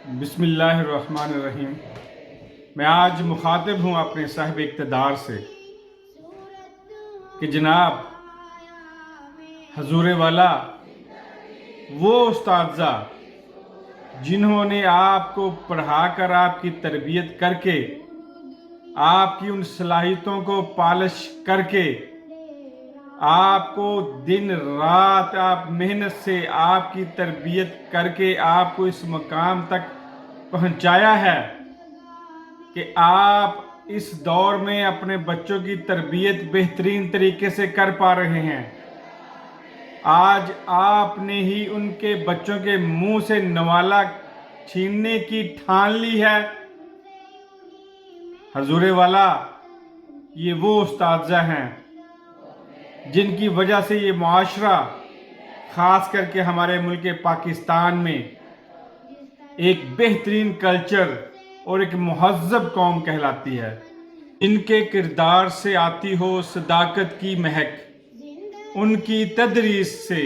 بسم اللہ الرحمن الرحیم۔ میں آج مخاطب ہوں اپنے صاحب اقتدار سے کہ جناب حضور والا وہ اساتذہ جنہوں نے آپ کو پڑھا کر آپ کی تربیت کر کے آپ کی ان صلاحیتوں کو پالش کر کے آپ کو دن رات آپ محنت سے آپ کی تربیت کر کے آپ کو اس مقام تک پہنچایا ہے کہ آپ اس دور میں اپنے بچوں کی تربیت بہترین طریقے سے کر پا رہے ہیں۔ آج آپ نے ہی ان کے بچوں کے منہ سے نوالا چھیننے کی ٹھان لی ہے۔ حضور والا یہ وہ اساتذہ ہیں جن کی وجہ سے یہ معاشرہ خاص کر کے ہمارے ملک پاکستان میں ایک بہترین کلچر اور ایک مہذب قوم کہلاتی ہے۔ ان کے کردار سے آتی ہو صداقت کی مہک، ان کی تدریس سے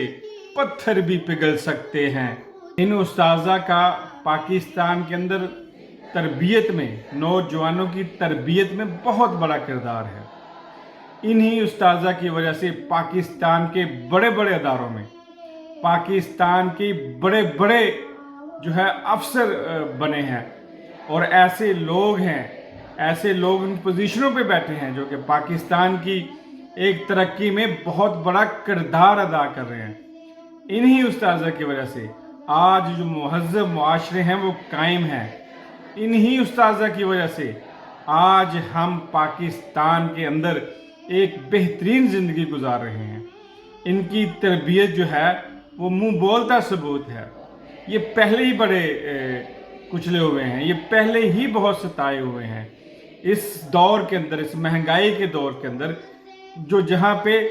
پتھر بھی پگھل سکتے ہیں۔ ان اساتذہ کا پاکستان کے اندر تربیت میں، نوجوانوں کی تربیت میں بہت بڑا کردار ہے۔ انہی اساتذہ کی وجہ سے پاکستان کے بڑے بڑے اداروں میں پاکستان کے بڑے بڑے افسر بنے ہیں، اور ایسے لوگ ان پوزیشنوں پہ بیٹھے ہیں جو کہ پاکستان کی ایک ترقی میں بہت بڑا کردار ادا کر رہے ہیں۔ انہی اساتذہ کی وجہ سے آج جو مہذب معاشرے ہیں وہ قائم ہیں۔ انہی اساتذہ کی وجہ سے آج ہم پاکستان کے اندر ایک بہترین زندگی گزار رہے ہیں۔ ان کی تربیت جو ہے وہ منہ بولتا ثبوت ہے۔ یہ پہلے ہی بڑے کچلے ہوئے ہیں، یہ پہلے ہی بہت ستائے ہوئے ہیں۔ اس دور کے اندر، اس مہنگائی کے دور کے اندر جہاں پہ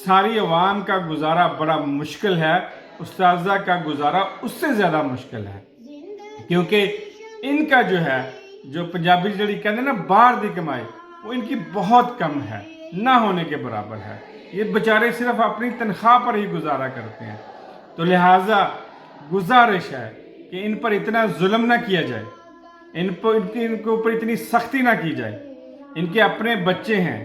ساری عوام کا گزارا بڑا مشکل ہے، اساتذہ کا گزارا اس سے زیادہ مشکل ہے، کیونکہ ان کا جو پنجابی جڑی کہتے ہیں نا باہر دی کمائی، وہ ان کی بہت کم ہے، نہ ہونے کے برابر ہے۔ یہ بیچارے صرف اپنی تنخواہ پر ہی گزارا کرتے ہیں۔ تو لہٰذا گزارش ہے کہ ان پر اتنا ظلم نہ کیا جائے، ان کے اوپر اتنی سختی نہ کی جائے۔ ان کے اپنے بچے ہیں،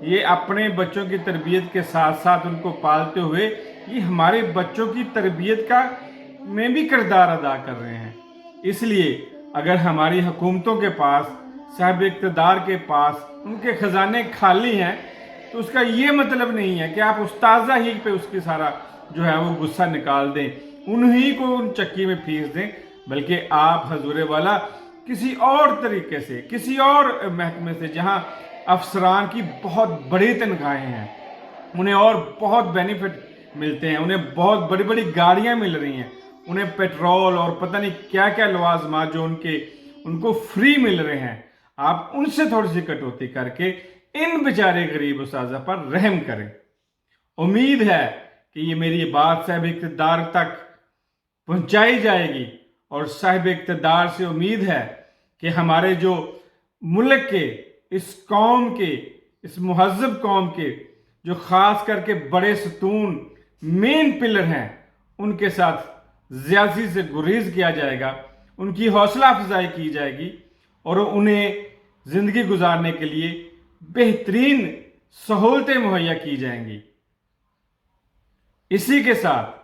یہ اپنے بچوں کی تربیت کے ساتھ ساتھ ان کو پالتے ہوئے یہ ہمارے بچوں کی تربیت میں بھی کردار ادا کر رہے ہیں۔ اس لیے اگر ہماری حکومتوں کے پاس، صاحب اقتدار کے پاس ان کے خزانے خالی ہیں تو اس کا یہ مطلب نہیں ہے کہ آپ اساتذہ ہی پہ اس کی سارا وہ غصہ نکال دیں، انہی کو ان چکی میں پھینس دیں، بلکہ آپ حضور والا کسی اور طریقے سے، کسی اور محکمے سے جہاں افسران کی بہت بڑی تنخواہیں ہیں، انہیں اور بہت بینیفٹ ملتے ہیں، انہیں بہت بڑی بڑی گاڑیاں مل رہی ہیں، انہیں پیٹرول اور پتہ نہیں کیا کیا لوازمات جو ان کو فری مل رہے ہیں، آپ ان سے تھوڑی سی کٹوتی کر کے ان بیچارے غریب اساتذہ پر رحم کریں۔ امید ہے کہ یہ میری بات صاحب اقتدار تک پہنچائی جائے گی، اور صاحب اقتدار سے امید ہے کہ ہمارے جو ملک کے، اس قوم کے، اس مہذب قوم کے جو خاص کر کے بڑے ستون، مین پلر ہیں، ان کے ساتھ زیادتی سے گریز کیا جائے گا، ان کی حوصلہ افزائی کی جائے گی، اور انہیں زندگی گزارنے کے لیے بہترین سہولتیں مہیا کی جائیں گی۔ اسی کے ساتھ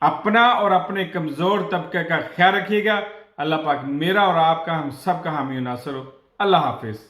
اپنا اور اپنے کمزور طبقے کا خیال رکھیے گا۔ اللہ پاک میرا اور آپ کا، ہم سب کا حامی و ناصر ہو۔ اللہ حافظ۔